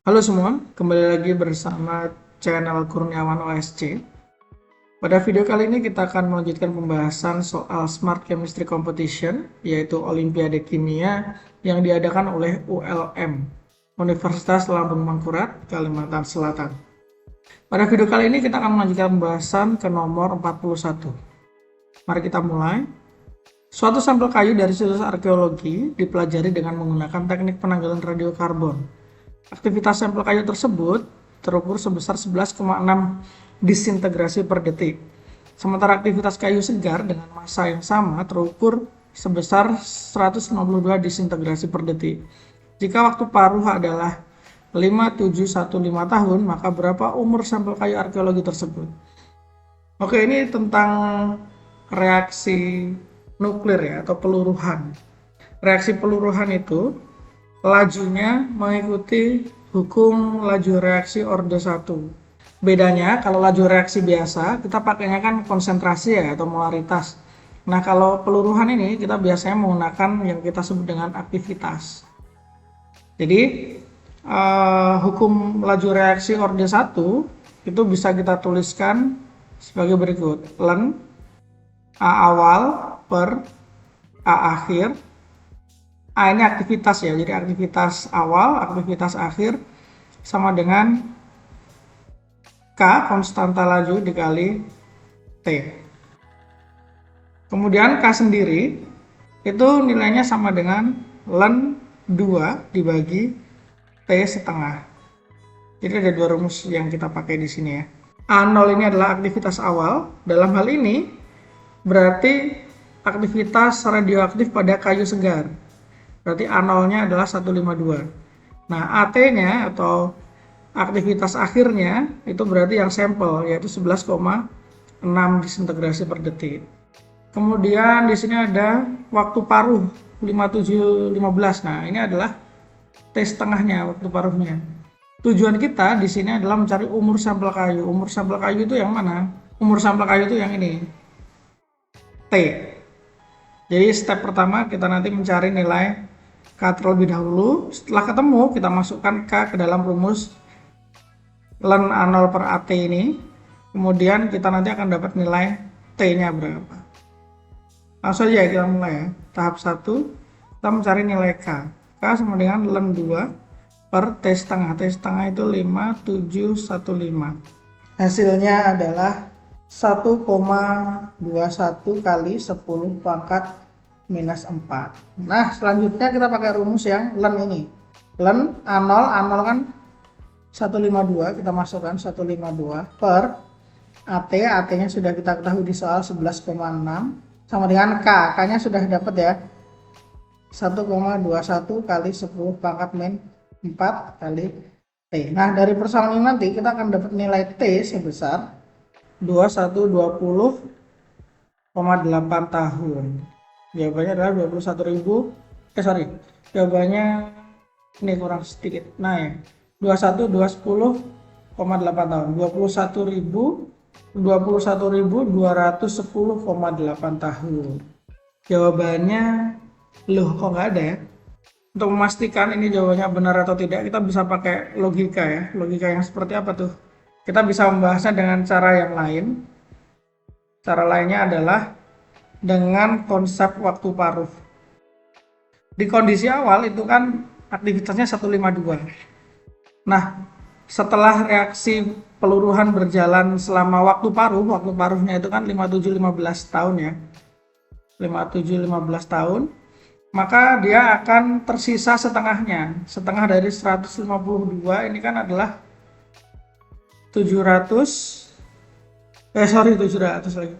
Halo semua, kembali lagi bersama channel Kurniawan OSC. Pada video kali ini kita akan melanjutkan pembahasan soal Smart Chemistry Competition, yaitu Olimpiade Kimia yang diadakan oleh ULM, Universitas Lambung Mangkurat, Kalimantan Selatan. Pada video kali ini kita akan melanjutkan pembahasan ke nomor 41. Mari kita mulai. Suatu sampel kayu dari situs arkeologi dipelajari dengan menggunakan teknik penanggalan radiokarbon. Aktivitas sampel kayu tersebut terukur sebesar 11,6 disintegrasi per detik. Sementara aktivitas kayu segar dengan massa yang sama terukur sebesar 152 disintegrasi per detik. Jika waktu paruh adalah 5715 tahun, maka berapa umur sampel kayu arkeologi tersebut? Oke, ini tentang reaksi nuklir ya, atau peluruhan. Reaksi peluruhan itu lajunya mengikuti hukum laju reaksi orde 1. Bedanya kalau laju reaksi biasa kita pakainya kan konsentrasi ya, atau molaritas. Nah, kalau peluruhan ini kita biasanya menggunakan yang kita sebut dengan aktivitas. Jadi hukum laju reaksi orde 1 itu bisa kita tuliskan sebagai berikut. Ln A awal per A akhir. A ini aktivitas ya, jadi aktivitas awal, aktivitas akhir sama dengan K, konstanta laju, dikali T. Kemudian K sendiri itu nilainya sama dengan ln 2 dibagi T setengah. Jadi ada dua rumus yang kita pakai di sini ya. A0 ini adalah aktivitas awal. Dalam hal ini berarti aktivitas radioaktif pada kayu segar. Berarti A0-nya adalah 152. Nah, AT-nya atau aktivitas akhirnya itu berarti yang sampel, yaitu 11,6 disintegrasi per detik. Kemudian di sini ada waktu paruh 5715. Nah, ini adalah T setengahnya, waktu paruhnya. Tujuan kita di sini adalah mencari umur sampel kayu. Umur sampel kayu itu yang mana? Umur sampel kayu itu yang ini, T. Jadi step pertama kita nanti mencari nilai K terlebih dahulu. Setelah ketemu kita masukkan K ke dalam rumus ln A0 per AT ini. Kemudian kita nanti akan dapat nilai T-nya berapa. Langsung aja kita mulai ya. Tahap 1 kita mencari nilai K. K sama dengan ln 2 per T setengah. T setengah itu 5715. Hasilnya adalah 1,21 kali 10 pangkat minus 4. Nah, selanjutnya kita pakai rumus yang ln ini. Ln A0, A0 kan 152, kita masukkan 152 per AT, AT-nya sudah kita ketahui di soal 11,6 sama dengan K, K-nya sudah dapat ya. 1,21 kali 10 pangkat min 4 kali T. Nah, dari persoalan ini nanti kita akan dapat nilai T sebesar 2120,8 tahun. Jawabannya adalah 21.000. Jawabannya ini kurang sedikit. Nah ya, 21.210,8 tahun. 21.210,8 tahun. Jawabannya loh, kok nggak ada ya? Untuk memastikan ini jawabannya benar atau tidak, kita bisa pakai logika ya. Logika yang seperti apa tuh? Kita bisa membahasnya dengan cara yang lain. Cara lainnya adalah dengan konsep waktu paruh. Di kondisi awal itu kan aktivitasnya 152. Nah, setelah reaksi peluruhan berjalan selama waktu paruhnya itu kan 5715 tahun ya. 5715 tahun. Maka dia akan tersisa setengahnya. Setengah dari 152 ini kan adalah 700 lagi.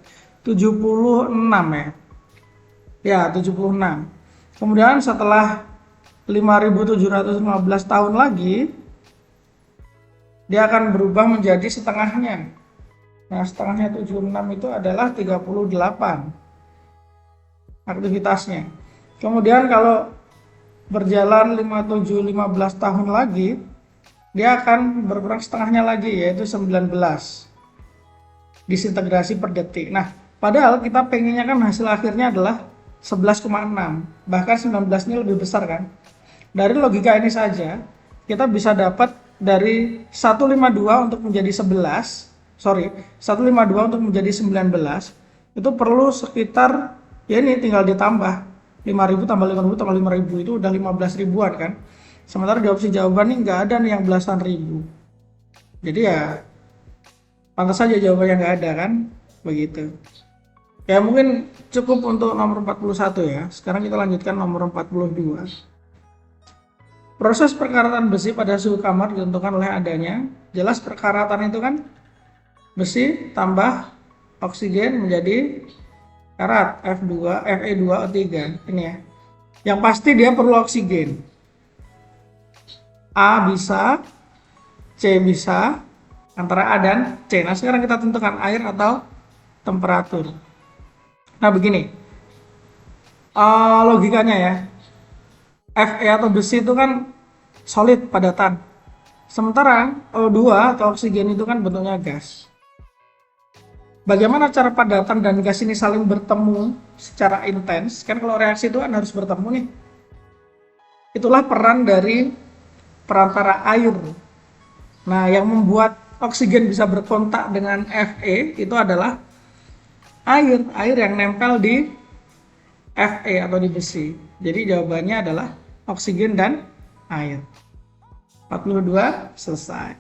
76 ya. Ya, 76. Kemudian setelah 5715 tahun lagi dia akan berubah menjadi setengahnya. Nah, setengahnya 76 itu adalah 38 aktivitasnya. Kemudian kalau berjalan 5715 tahun lagi, dia akan berkurang setengahnya lagi, yaitu 19 disintegrasi per detik. Nah, padahal kita pengennya kan hasil akhirnya adalah 11,6, bahkan 19 ini lebih besar kan. Dari logika ini saja kita bisa dapat dari 152 untuk menjadi 11, 152 untuk menjadi 19, itu perlu sekitar, ya ini tinggal ditambah 5.000 tambah 5.000 tambah 5.000 itu udah 15 ribuan kan. Sementara di opsi jawaban ini nggak ada nih yang belasan ribu. Jadi ya pantas saja jawabannya nggak ada kan, begitu. Ya mungkin cukup untuk nomor 41 ya. Sekarang kita lanjutkan nomor 42. Proses perkaratan besi pada suhu kamar ditentukan oleh adanya. Jelas perkaratan itu kan besi tambah oksigen menjadi karat F2, Fe2O3 ini ya. Yang pasti dia perlu oksigen. A bisa, C bisa, antara A dan C. Nah sekarang kita tentukan air atau temperatur. Nah begini, logikanya ya, Fe atau besi itu kan solid, padatan. Sementara O2 atau oksigen itu kan bentuknya gas. Bagaimana cara padatan dan gas ini saling bertemu secara intens? Kan kalau reaksi itu kan harus bertemu nih. Itulah peran dari perantara air. Nah, yang membuat oksigen bisa berkontak dengan Fe itu adalah air yang nempel di Fe atau di besi. Jadi jawabannya adalah oksigen dan air. 42 selesai.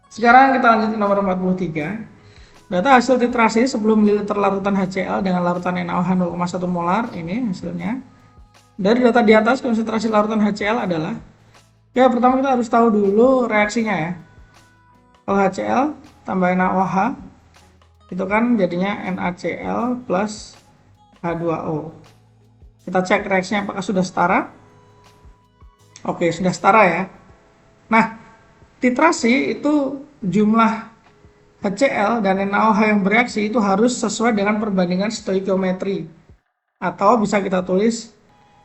Sekarang kita lanjut ke nomor 43. Data hasil titrasi sebelum mililiter larutan HCl dengan larutan NaOH 0,1 molar, ini hasilnya. Dari data di atas, konsentrasi larutan HCl adalah, ya pertama kita harus tahu dulu reaksinya ya. Kalau HCl tambah NaOH, itu kan jadinya NaCl plus H2O. Kita cek reaksinya apakah sudah setara. Oke, sudah setara ya. Nah, titrasi itu jumlah HCl dan NaOH yang bereaksi itu harus sesuai dengan perbandingan stoikiometri. Atau bisa kita tulis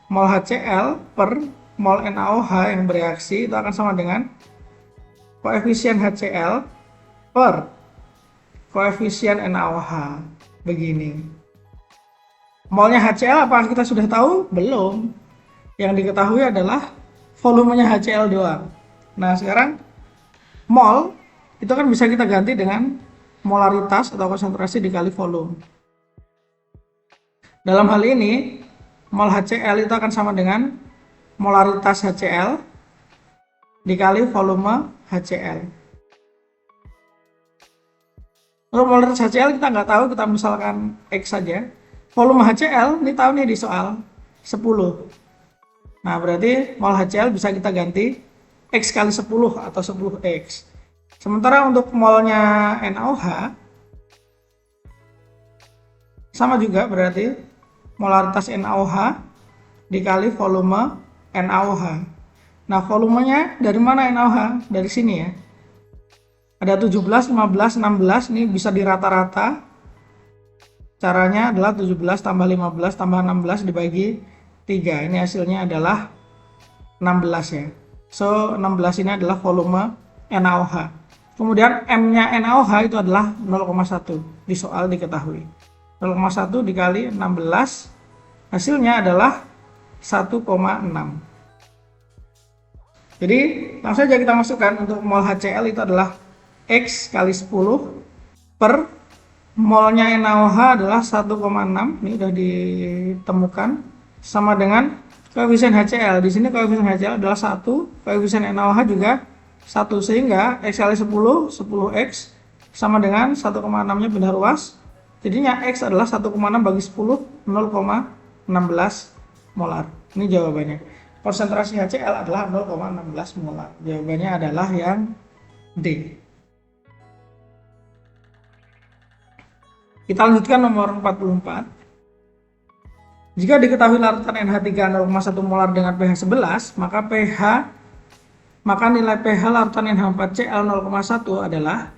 mol HCl per mol NaOH yang bereaksi itu akan sama dengan koefisien HCl per koefisien NaOH. Begini. Molnya HCl apakah kita sudah tahu? Belum. Yang diketahui adalah volumenya HCl doang. Nah sekarang mol itu kan bisa kita ganti dengan molaritas atau konsentrasi dikali volume. Dalam hal ini mol HCl itu akan sama dengan molaritas HCl dikali volume HCl. Untuk molaritas HCl kita nggak tahu, kita misalkan X saja. Volume HCl ini tahu nih di soal 10. Nah, berarti mol HCl bisa kita ganti X kali 10 atau 10X. Sementara untuk molnya NaOH, sama juga berarti molaritas NaOH dikali volume NaOH. Nah, volumenya dari mana NaOH? Dari sini ya. Ada 17, 15, 16, ini bisa dirata-rata. Caranya adalah 17 tambah 15 tambah 16 dibagi 3. Ini hasilnya adalah 16 ya. So 16 ini adalah volume NaOH. Kemudian M-nya NaOH itu adalah 0,1. Di soal diketahui. 0,1 dikali 16 hasilnya adalah 1,6. Jadi langsung saja kita masukkan untuk mol HCl itu adalah X kali 10 per molnya NaOH adalah 1,6, ini sudah ditemukan, sama dengan koefisien HCl. Di sini koefisien HCl adalah 1, koefisien NaOH juga 1, sehingga X kali 10, 10X sama dengan 1,6-nya pindah ruas. Jadinya X adalah 1,6 bagi 10, 0,16 molar. Ini jawabannya. Konsentrasi HCl adalah 0,16 molar. Jawabannya adalah yang D. Kita lanjutkan nomor 44. Jika diketahui larutan NH3 0,1 molar dengan pH 11, maka nilai pH larutan NH4Cl 0,1 adalah,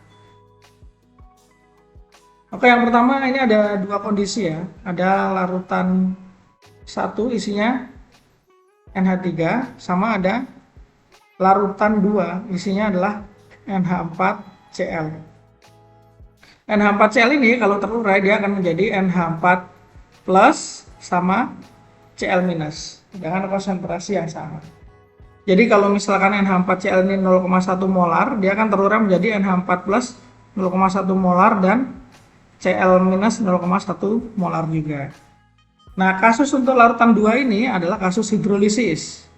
oke, yang pertama ini ada dua kondisi ya. Ada larutan 1 isinya NH3 sama ada larutan 2 isinya adalah NH4Cl. NH4Cl ini kalau terurai dia akan menjadi NH4 plus sama Cl minus dengan konsentrasi yang sama. Jadi kalau misalkan NH4Cl ini 0,1 molar, dia akan terurai menjadi NH4 plus 0,1 molar dan Cl minus 0,1 molar juga. Nah, kasus untuk larutan 2 ini adalah kasus hidrolisis.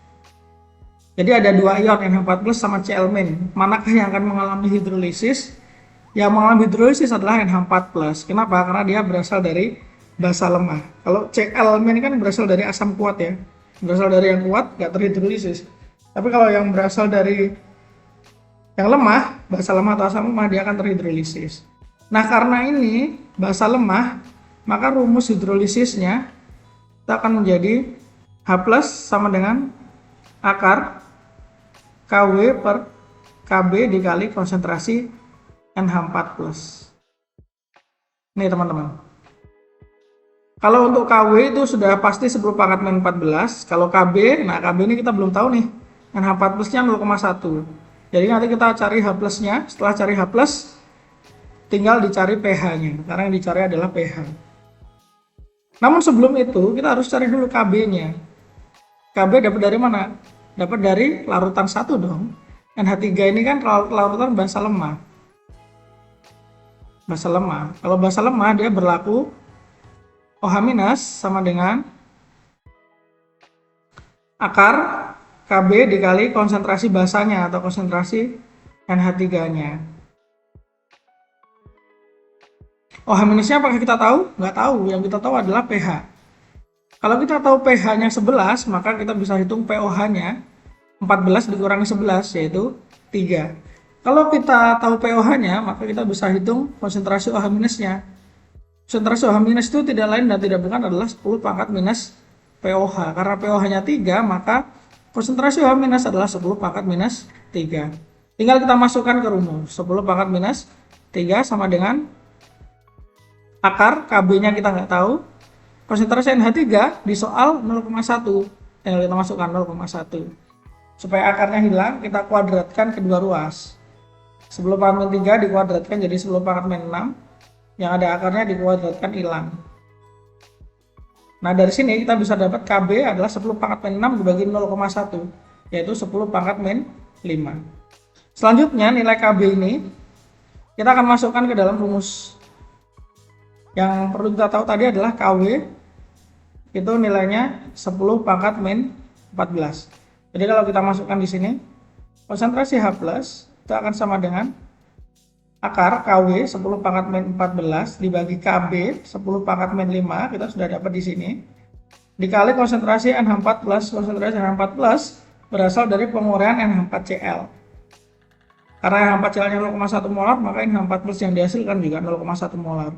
Jadi ada dua ion NH4 plus sama Cl min. Manakah yang akan mengalami hidrolisis? Yang mengalami hidrolisis adalah NH4 plus. Kenapa? Karena dia berasal dari basa lemah. Kalau Cl min kan berasal dari asam kuat ya. Berasal dari yang kuat, nggak terhidrolisis. Tapi kalau yang berasal dari yang lemah, basa lemah atau asam lemah, dia akan terhidrolisis. Nah, karena ini basa lemah, maka rumus hidrolisisnya itu akan menjadi H plus sama dengan akar Kw per Kb dikali konsentrasi NH4 plus. Nih teman-teman. Kalau untuk Kw itu sudah pasti 10 pangkat min 14. Kalau Kb, nah Kb ini kita belum tahu nih. NH4 plusnya 0,1. Jadi nanti kita cari H plusnya. Setelah cari H plus, tinggal dicari pH-nya. Karena yang dicari adalah pH. Namun sebelum itu, kita harus cari dulu Kb-nya. Kb dapat dari mana? Dapat dari larutan 1 dong. NH3 ini kan larutan basa lemah. Basa lemah. Kalau basa lemah dia berlaku OH- sama dengan akar Kb dikali konsentrasi basanya atau konsentrasi NH3-nya. OH-nya apakah kita tahu? Nggak tahu. Yang kita tahu adalah pH. Kalau kita tahu pH-nya 11, maka kita bisa hitung pOH-nya 14 dikurangi 11, yaitu 3. Kalau kita tahu pOH-nya, maka kita bisa hitung konsentrasi OH-nya. Konsentrasi OH- itu tidak lain dan tidak bukan adalah 10 pangkat minus pOH. Karena pOH-nya 3, maka konsentrasi OH- adalah 10 pangkat minus 3. Tinggal kita masukkan ke rumus. 10 pangkat minus 3 sama dengan akar Kb-nya kita nggak tahu. Konsentrasi NH3 di soal 0,1. Tinggal kita masukkan 0,1. Supaya akarnya hilang, kita kuadratkan kedua ruas. 10 pangkat min 3 dikuadratkan jadi 10 pangkat min 6. Yang ada akarnya dikuadratkan hilang. Nah, dari sini kita bisa dapat Kb adalah 10 pangkat min 6 dibagi 0,1, yaitu 10 pangkat min 5. Selanjutnya, nilai Kb ini kita akan masukkan ke dalam rumus. Yang perlu kita tahu tadi adalah Kw itu nilainya 10 pangkat min 14. Jadi kalau kita masukkan di sini, konsentrasi H plus itu akan sama dengan akar Kw 10 pangkat min 14 dibagi Kb 10 pangkat min 5, kita sudah dapat di sini, dikali konsentrasi NH4 plus. Konsentrasi NH4 plus berasal dari penguraian NH4Cl. Karena NH4Cl-nya 0,1 molar, maka NH4 plus yang dihasilkan juga 0,1 molar.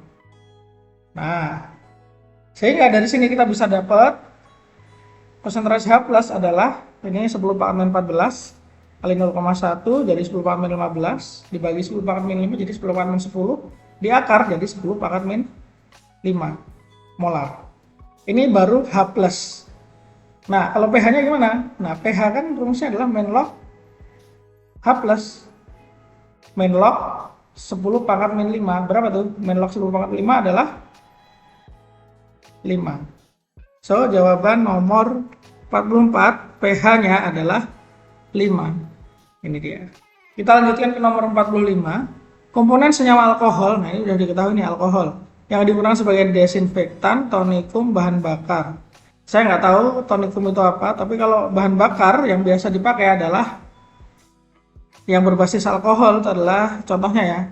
Nah, sehingga dari sini kita bisa dapat konsentrasi H plus adalah ini 10 pangkat min 14 kali 0,1 jadi 10 pangkat min 15 dibagi 10 pangkat min 5 jadi 10 pangkat min 10 diakar jadi 10 pangkat min 5 molar. Ini baru H plus. Nah, kalau pH-nya gimana? Nah, pH kan rumusnya adalah min log H plus min log 10 pangkat min 5. Berapa tuh? Min log 10 pangkat 5 adalah 5. So, jawaban nomor 44 pH-nya adalah 5. Ini dia. Kita lanjutkan ke nomor 45. Komponen senyawa alkohol, nah ini sudah diketahui nih alkohol, yang digunakan sebagai desinfektan, tonikum, bahan bakar. Saya nggak tahu tonikum itu apa, tapi kalau bahan bakar yang biasa dipakai adalah yang berbasis alkohol, itu adalah contohnya ya,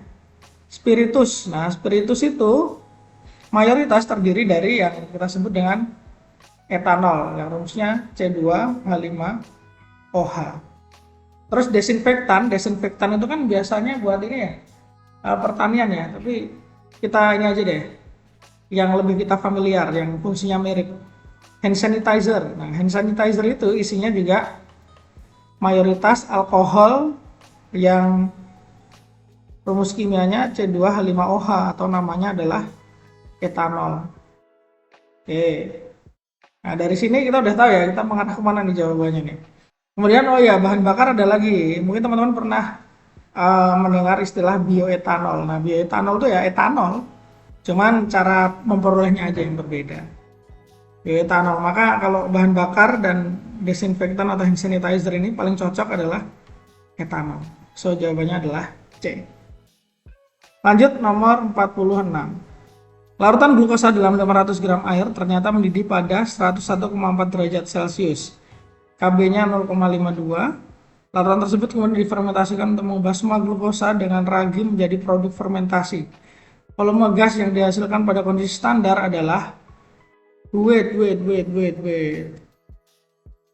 spiritus. Nah, spiritus itu mayoritas terdiri dari yang kita sebut dengan etanol, yang rumusnya C2H5OH. Terus desinfektan itu kan biasanya buat ini ya, pertanian ya, tapi kita ini aja deh, yang lebih kita familiar, yang fungsinya mirip, hand sanitizer. Nah, hand sanitizer itu isinya juga mayoritas alkohol yang rumus kimianya C2H5OH atau namanya adalah etanol. Oke. Nah, dari sini kita udah tahu ya, kita mengarah kemana nih jawabannya nih. Kemudian, oh ya, bahan bakar ada lagi. Mungkin teman-teman pernah mendengar istilah bioetanol. Nah, bioetanol itu ya etanol, cuman cara memperolehnya aja yang berbeda. Bioetanol, maka kalau bahan bakar dan desinfektan atau hand sanitizer ini paling cocok adalah etanol. So, jawabannya adalah C. Lanjut nomor 46. Larutan glukosa dalam 500 gram air ternyata mendidih pada 101,4 derajat Celcius. Kb-nya 0,52. Larutan tersebut kemudian difermentasikan untuk mengubah semua glukosa dengan ragi menjadi produk fermentasi. Volume gas yang dihasilkan pada kondisi standar adalah wait.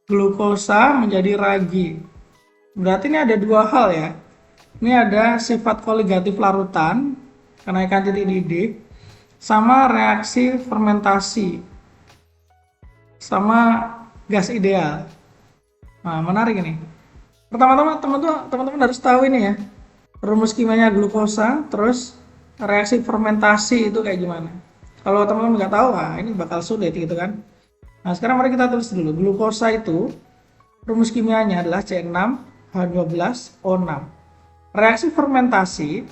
Glukosa menjadi ragi. Berarti ini ada dua hal ya. Ini ada sifat koligatif larutan, kenaikan titik didih, sama reaksi fermentasi, sama gas ideal. Nah, menarik ini. Pertama-tama teman-teman harus tahu ini ya. Rumus kimianya glukosa, terus reaksi fermentasi itu kayak gimana. Kalau teman-teman nggak tahu, ini bakal sulit gitu kan. Nah, sekarang mari kita tulis dulu. Glukosa itu rumus kimianya adalah C6H12O6. Reaksi fermentasi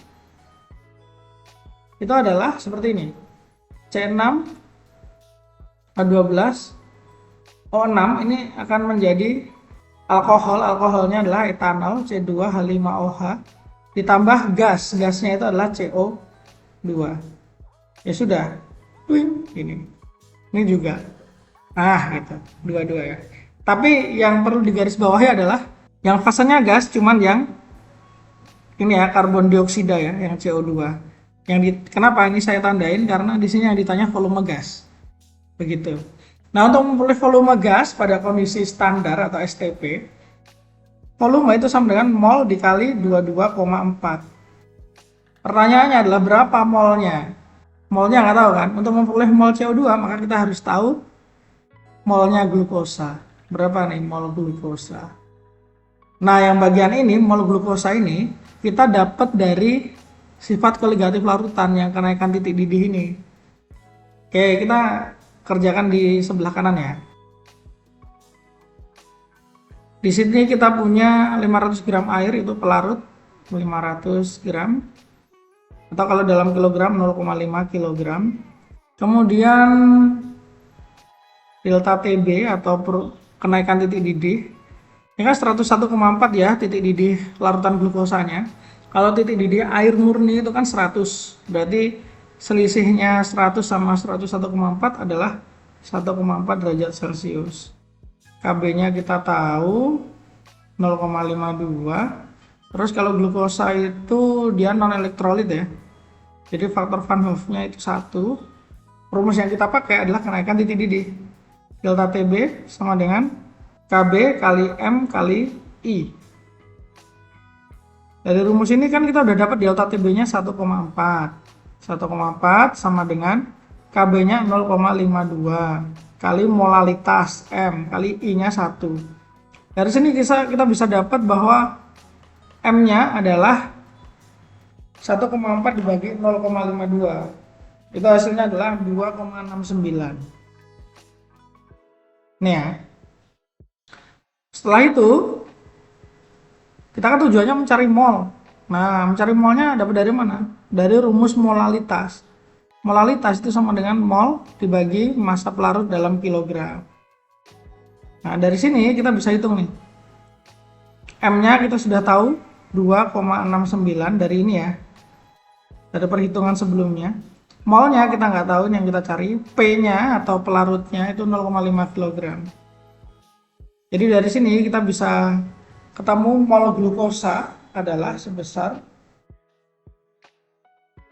itu adalah seperti ini. C6H12O6 ini akan menjadi alkohol. Alkoholnya adalah etanol C2H5OH ditambah gas. Gasnya itu adalah CO2. Ya sudah. Ini juga. Gitu. Dua-dua ya. Tapi yang perlu digarisbawahi adalah yang fasenya gas, cuman yang ini ya karbon dioksida ya, yang CO2. Kenapa ini saya tandain? Karena di sini yang ditanya volume gas. Begitu. Nah, untuk memperoleh volume gas pada kondisi standar atau STP, volume itu sama dengan mol dikali 22,4. Pertanyaannya adalah berapa molnya? Molnya nggak tahu kan? Untuk memperoleh mol CO2 maka kita harus tahu molnya glukosa. Berapa nih mol glukosa? Nah, yang bagian ini, mol glukosa ini, kita dapat dari sifat koligatif larutan yang kenaikan titik didih ini. Oke, kita kerjakan di sebelah kanan ya. Di sini kita punya 500 gram air, itu pelarut 500 gram. Atau kalau dalam kilogram 0,5 kilogram. Kemudian delta TB atau kenaikan titik didih. Ini kan 101,4 ya titik didih larutan glukosanya. Kalau titik didih air murni itu kan 100. Berarti selisihnya 100 sama 101,4 adalah 1,4 derajat Celcius. Kb-nya kita tahu 0,52. Terus kalau glukosa itu dia non elektrolit ya. Jadi faktor Van Hoff-nya itu 1. Rumus yang kita pakai adalah kenaikan titik didih. Delta TB sama dengan Kb kali M kali I. Dari rumus ini kan kita udah dapat delta TB-nya 1,4. 1,4 sama dengan Kb-nya 0,52 kali molalitas M kali I-nya 1. Dari sini kita bisa dapat bahwa M-nya adalah 1,4 dibagi 0,52. Itu hasilnya adalah 2,69. Nih ya. Setelah itu, kita kan tujuannya mencari mol. Nah, mencari molnya dapat dari mana? Dari rumus molalitas. Molalitas itu sama dengan mol dibagi massa pelarut dalam kilogram. Nah, dari sini kita bisa hitung nih. M-nya kita sudah tahu 2,69 dari ini ya. Dari perhitungan sebelumnya. Molnya kita nggak tahu, yang kita cari P-nya atau pelarutnya itu 0,5 kg. Jadi dari sini kita bisa ketemu mol glukosa adalah sebesar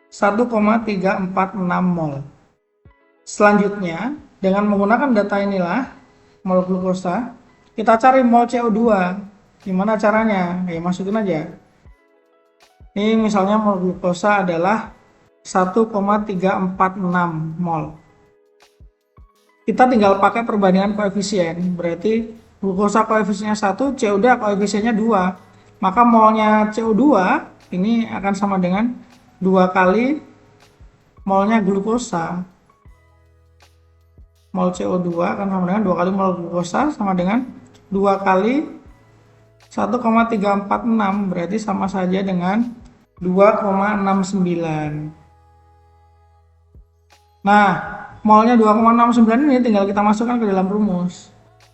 1,346 mol. Selanjutnya, dengan menggunakan data inilah mol glukosa, kita cari mol CO2. Gimana caranya? Ya masukin aja. Ini misalnya mol glukosa adalah 1,346 mol. Kita tinggal pakai perbandingan koefisien. Berarti glukosa koefisiennya 1, CO2 koefisiennya 2. Maka molnya CO2 ini akan sama dengan 2 kali molnya glukosa. Mol CO2 akan sama dengan 2 kali mol glukosa sama dengan 2 kali 1,346, berarti sama saja dengan 2,69. Nah, molnya 2,69 ini tinggal kita masukkan ke dalam rumus.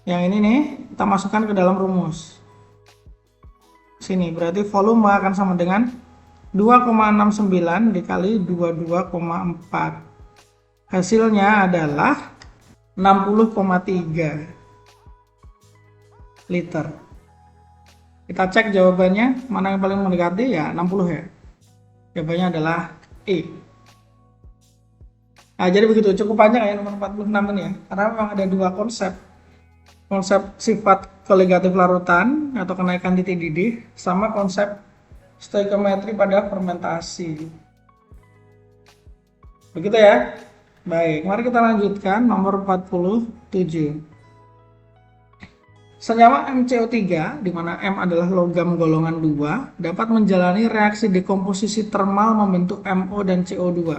Yang ini nih kita masukkan ke dalam rumus. Sini berarti volume akan sama dengan 2,69 dikali 22,4. Hasilnya adalah 60,3 liter. Kita cek jawabannya, mana yang paling mendekati, ya 60 ya. Jawabannya adalah E. Nah, jadi begitu, cukup panjang ya nomor 46 ini ya. Karena memang ada dua konsep. Konsep sifat koligatif larutan atau kenaikan titik didih, sama konsep stoikiometri pada fermentasi. Begitu ya. Baik, mari kita lanjutkan nomor 47. Senyawa MCO3, di mana M adalah logam golongan 2, dapat menjalani reaksi dekomposisi termal membentuk MO dan CO2.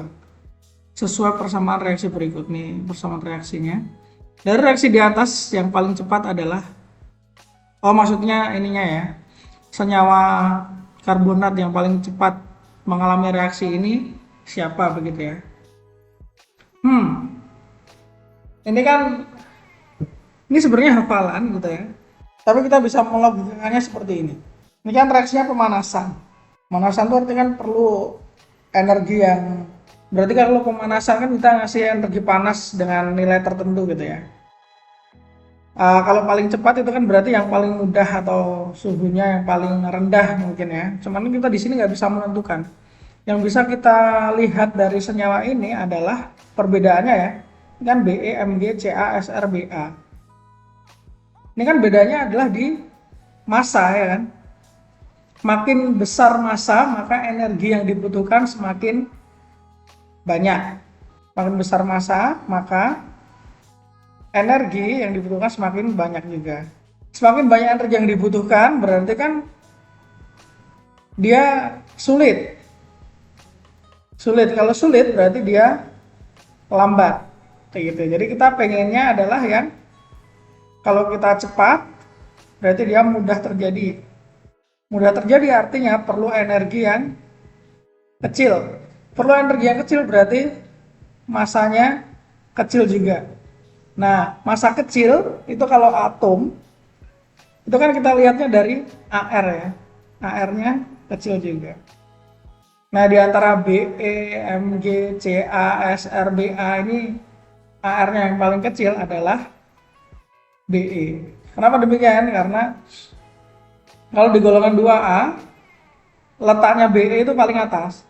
Sesuai persamaan reaksi berikut nih, persamaan reaksinya. Dari reaksi di atas yang paling cepat adalah, maksudnya ininya ya, senyawa karbonat yang paling cepat mengalami reaksi ini siapa begitu ya. Ini kan, ini sebenarnya hafalan gitu ya. Tapi kita bisa melogikakannya seperti ini. Ini kan reaksinya pemanasan. Pemanasan itu artinya kan perlu energi yang, berarti kalau pemanasan kan kita ngasih energi panas dengan nilai tertentu gitu ya. Kalau paling cepat itu kan berarti yang paling mudah atau suhunya yang paling rendah mungkin ya. Cuman kita di sini nggak bisa menentukan. Yang bisa kita lihat dari senyawa ini adalah perbedaannya ya. Ini kan Be, Mg, Ca, Sr, Ba. Ini kan bedanya adalah di massa ya kan. Makin besar massa, maka energi yang dibutuhkan semakin banyak. Makin besar massa, maka energi yang dibutuhkan semakin banyak juga. Semakin banyak energi yang dibutuhkan, berarti kan dia sulit. Kalau sulit berarti dia lambat. Kayak gitu. Jadi kita pengennya adalah yang kalau kita cepat, berarti dia mudah terjadi. Mudah terjadi artinya perlu energi yang kecil. Perlu energi yang kecil berarti masanya kecil juga. Nah, massa kecil itu kalau atom, itu kan kita lihatnya dari AR ya. AR-nya kecil juga. Nah, di antara Be, Mg, Ca, Sr, Ba ini AR-nya yang paling kecil adalah Be. Kenapa demikian? Karena kalau di golongan 2A, letaknya Be itu paling atas.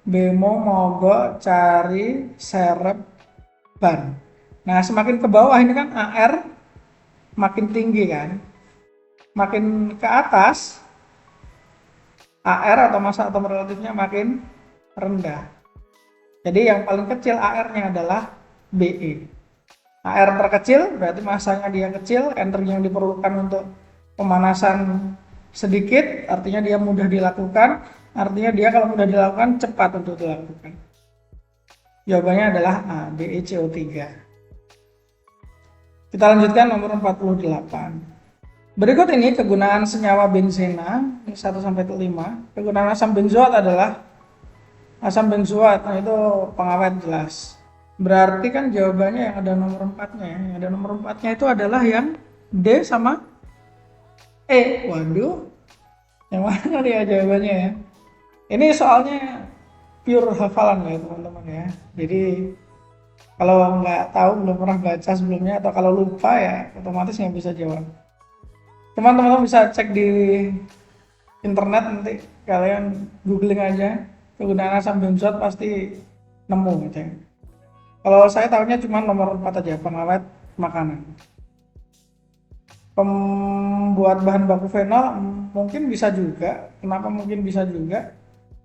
Bemo, mogok, cari, serep, ban. Nah, semakin ke bawah ini kan AR makin tinggi kan. Makin ke atas, AR atau massa atom relatifnya makin rendah. Jadi yang paling kecil AR-nya adalah Be. AR terkecil berarti massanya dia kecil, energi yang diperlukan untuk pemanasan sedikit, artinya dia mudah dilakukan, artinya dia kalau mudah dilakukan cepat untuk dilakukan. Jawabannya adalah A, BeCO3. Kita lanjutkan nomor 48. Berikut ini kegunaan senyawa benzena 1 sampai 5. Kegunaan asam benzoat adalah asam benzoat, nah itu pengawet jelas. Berarti kan jawabannya yang ada nomor 4-nya ya. Yang ada nomor 4-nya itu adalah yang D sama E. Waduh. Yang mana dia jawabannya ya? Ini soalnya pure hafalan ya teman-teman ya. Jadi kalau nggak tahu, belum pernah baca sebelumnya, atau kalau lupa ya otomatis nggak bisa jawab. Teman-teman bisa cek di internet, nanti kalian googling aja kegunaan asam benzoat pasti nemu gitu ya. Kalau saya tahunya cuma nomor 4 aja, pengawet makanan. Pembuat bahan baku fenol mungkin bisa juga. Kenapa mungkin bisa juga?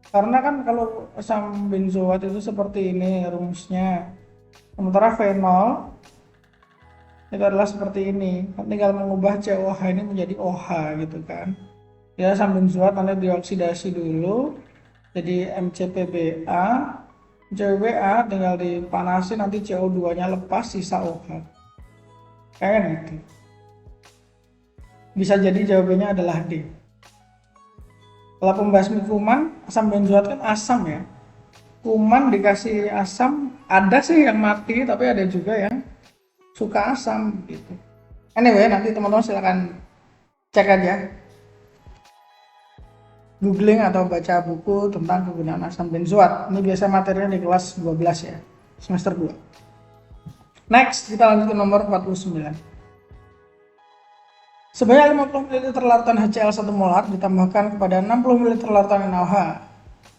Karena kan kalau asam benzoat itu seperti ini rumusnya. Sementara fenol itu adalah seperti ini. Tinggal mengubah COH ini menjadi OH gitu kan. Ya, asam benzoat nanti dioksidasi dulu jadi MCPBA. MCPBA tinggal dipanasin, nanti CO2-nya lepas, sisa OH. Kayak gitu. Bisa jadi jawabannya adalah D. Kalau pembasmi kuman, asam benzoat kan asam ya. Kuman dikasih asam, ada sih yang mati, tapi ada juga yang suka asam gitu. Anyway, nanti teman-teman silakan cek aja, googling atau baca buku tentang kegunaan asam benzoat. Ini biasa materinya di kelas 12 ya, semester 2. Next, kita lanjut ke nomor 49. Sebanyak 50 ml larutan HCl 1 molar ditambahkan kepada 60 ml larutan NaOH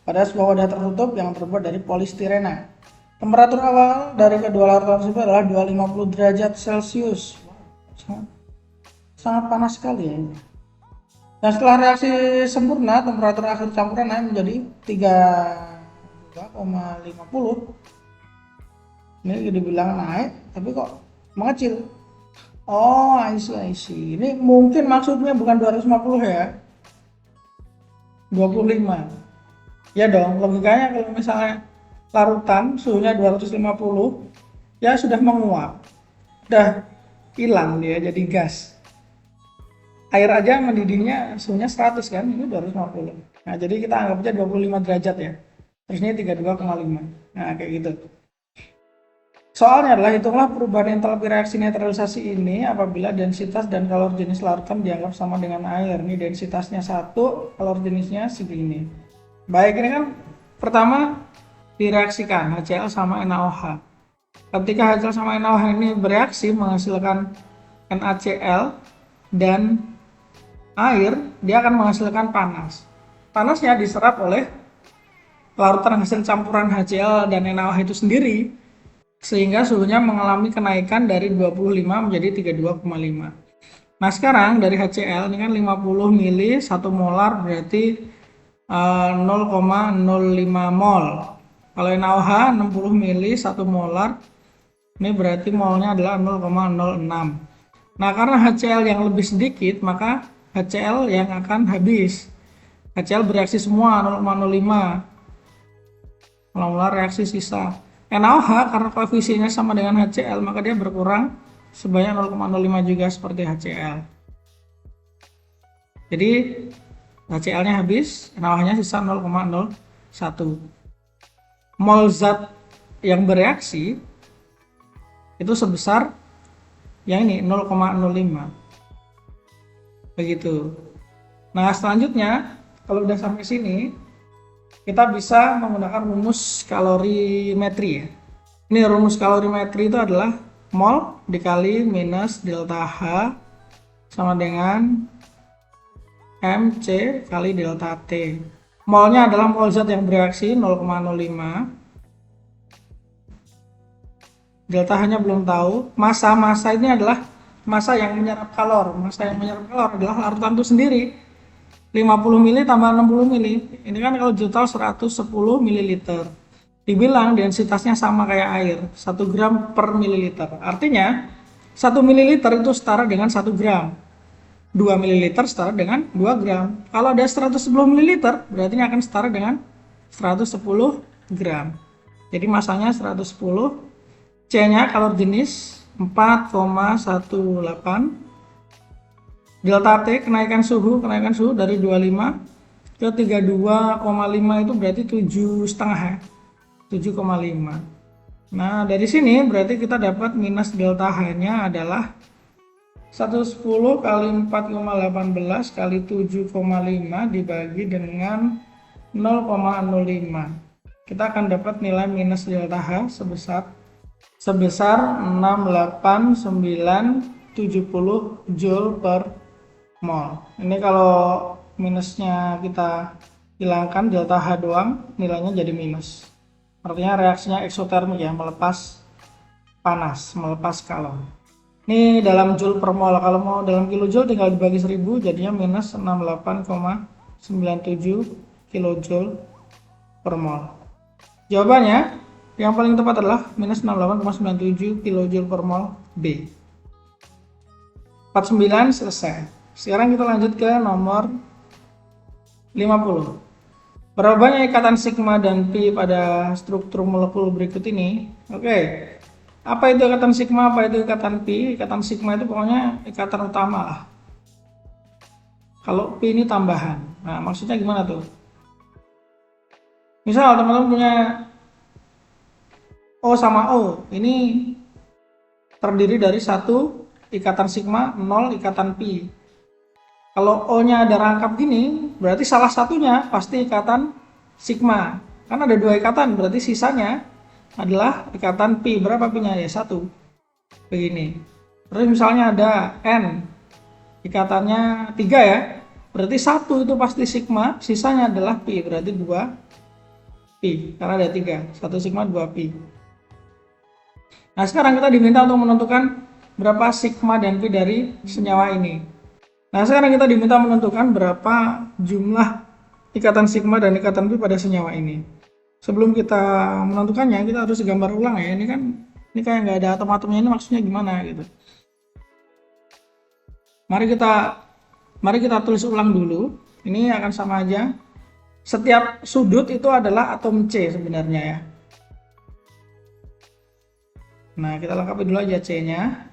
pada sebuah wadah tertutup yang terbuat dari polistirena. Temperatur awal dari kedua larutan tersebut adalah 250 derajat Celcius. Sangat panas sekali ya ini. Dan setelah reaksi sempurna, temperatur akhir campuran naik menjadi 32,50. Ini dibilang naik, tapi kok mengecil. Oh, I see. Ini mungkin maksudnya bukan 250 ya, 25. Ya dong, logikanya kalau misalnya larutan suhunya 250, ya sudah menguap, udah hilang dia jadi gas. Air aja mendidihnya suhunya 100 kan, ini 250. Nah, jadi kita anggap aja 25 derajat ya. Terus ini 32,5. Nah, kayak gitu. Soalnya adalah hitunglah perubahan entalpi reaksi netralisasi ini apabila densitas dan kalor jenis larutan dianggap sama dengan air. Ini densitasnya 1, kalor jenisnya segini. Baik, ini kan pertama direaksikan HCl sama NaOH. Ketika HCl sama NaOH ini bereaksi menghasilkan NaCl dan air, dia akan menghasilkan panas. Panasnya diserap oleh larutan hasil campuran HCl dan NaOH itu sendiri, sehingga suhunya mengalami kenaikan dari 25 menjadi 32,5. Nah, sekarang dari HCl ini kan 50 mili 1 molar berarti 0,05 mol. Kalau NaOH 60 mili 1 molar, ini berarti molnya adalah 0,06. Nah, karena HCl yang lebih sedikit, maka HCl yang akan habis. HCl bereaksi semua 0,05. Molar reaksi sisa. NaOH karena koefisiennya sama dengan HCl, maka dia berkurang sebanyak 0,05 juga seperti HCl. Jadi HCl-nya habis, NaOH-nya sisa 0,01. Mol zat yang bereaksi itu sebesar yang ini 0,05. Begitu. Nah, selanjutnya kalau udah sampai sini kita bisa menggunakan rumus kalorimetri ya. Ini rumus kalorimetri itu adalah mol dikali minus delta H sama dengan MC kali delta T. Molnya adalah mol zat yang bereaksi 0,05. Delta H-nya belum tahu. Massa ini adalah massa yang menyerap kalor. Massa yang menyerap kalor adalah larutan itu sendiri. 50 mili tambah 60 mili. Ini kan kalau total 110 ml. Dibilang densitasnya sama kayak air, 1 gram per mililiter. Artinya 1 ml itu setara dengan 1 gram. 2 ml setara dengan 2 gram. Kalau ada 110 ml, berarti akan setara dengan 110 gram. Jadi masanya 110. C-nya kalor jenis 4,18. Delta T kenaikan suhu dari 25 ke 32,5 itu berarti 7,5 ya. 7,5. Nah, dari sini berarti kita dapat minus delta H-nya adalah 110 kali 4,18 kali 7,5 dibagi dengan 0,05. Kita akan dapat nilai minus delta H sebesar 68970 Joule per mol. Ini kalau minusnya kita hilangkan delta H doang, nilainya jadi minus. Artinya reaksinya eksotermik ya, melepas panas, melepas kalor. Ini dalam joule per mol. Kalau mau dalam kilojoule tinggal dibagi 1000, jadinya minus 68,97 kilojoule per mol. Jawabannya yang paling tepat adalah minus 68,97 kilojoule per mol B. 49 selesai. Sekarang kita lanjut ke nomor 50. Berapa banyak ikatan sigma dan pi pada struktur molekul berikut ini? Oke. Apa itu ikatan sigma, apa itu ikatan pi? Ikatan sigma itu pokoknya ikatan utama lah. Kalau pi ini tambahan. Nah, maksudnya gimana tuh? Misal teman-teman punya O sama O. Ini terdiri dari satu ikatan sigma, 0 ikatan pi. Kalau O-nya ada rangkap gini, berarti salah satunya pasti ikatan sigma. Kan ada 2 ikatan, berarti sisanya adalah ikatan pi. Berapa pi-nya? Ya 1. Begini. Terus misalnya ada N, ikatannya 3 ya. Berarti 1 itu pasti sigma, sisanya adalah pi, berarti 2 pi. Karena ada 3, 1 sigma 2 pi. Nah, sekarang kita diminta untuk menentukan berapa sigma dan pi dari senyawa ini. Nah, sekarang kita diminta menentukan berapa jumlah ikatan sigma dan ikatan pi pada senyawa ini. Sebelum kita menentukannya, kita harus gambar ulang ya. Ini kayak nggak ada atom-atomnya, ini maksudnya gimana gitu. Mari kita tulis ulang dulu. Ini akan sama aja. Setiap sudut itu adalah atom C sebenarnya ya. Nah, kita lengkapi dulu aja C-nya.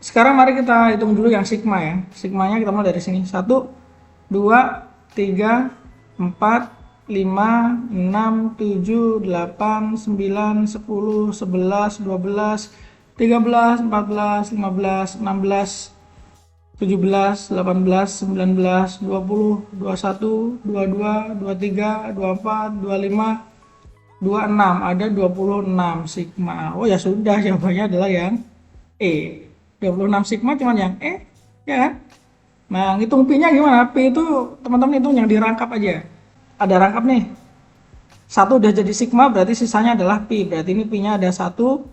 Sekarang mari kita hitung dulu yang sigma ya. Sigmanya kita mulai dari sini. 1, 2, 3, 4, 5, 6, 7, 8, 9, 10, 11, 12, 13, 14, 15, 16, 17, 18, 19, 20, 21, 22, 23, 24, 25, 26. Ada 26 sigma. Oh ya sudah, jawabannya adalah yang E. 26 sigma cuman yang E, ya kan? Nah, ngitung pi-nya gimana? Pi itu teman-teman hitung yang dirangkap aja. Ada rangkap nih. 1 udah jadi sigma, berarti sisanya adalah pi. Berarti ini pi-nya ada 1,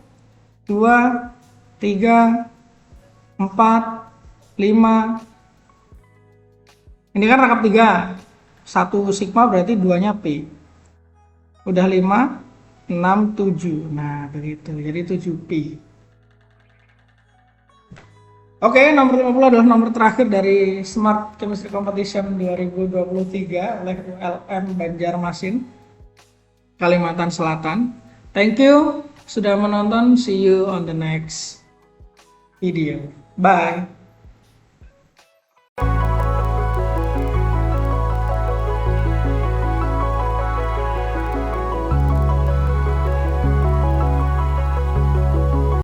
2, 3, 4, 5. Ini kan rangkap 3. 1 sigma berarti 2-nya pi. Udah 5, 6, 7. Nah, begitu. Jadi 7 pi. Oke, nomor 50 adalah nomor terakhir dari Smart Chemistry Competition 2023 oleh ULM Banjarmasin, Kalimantan Selatan. Thank you sudah menonton. See you on the next video. Bye.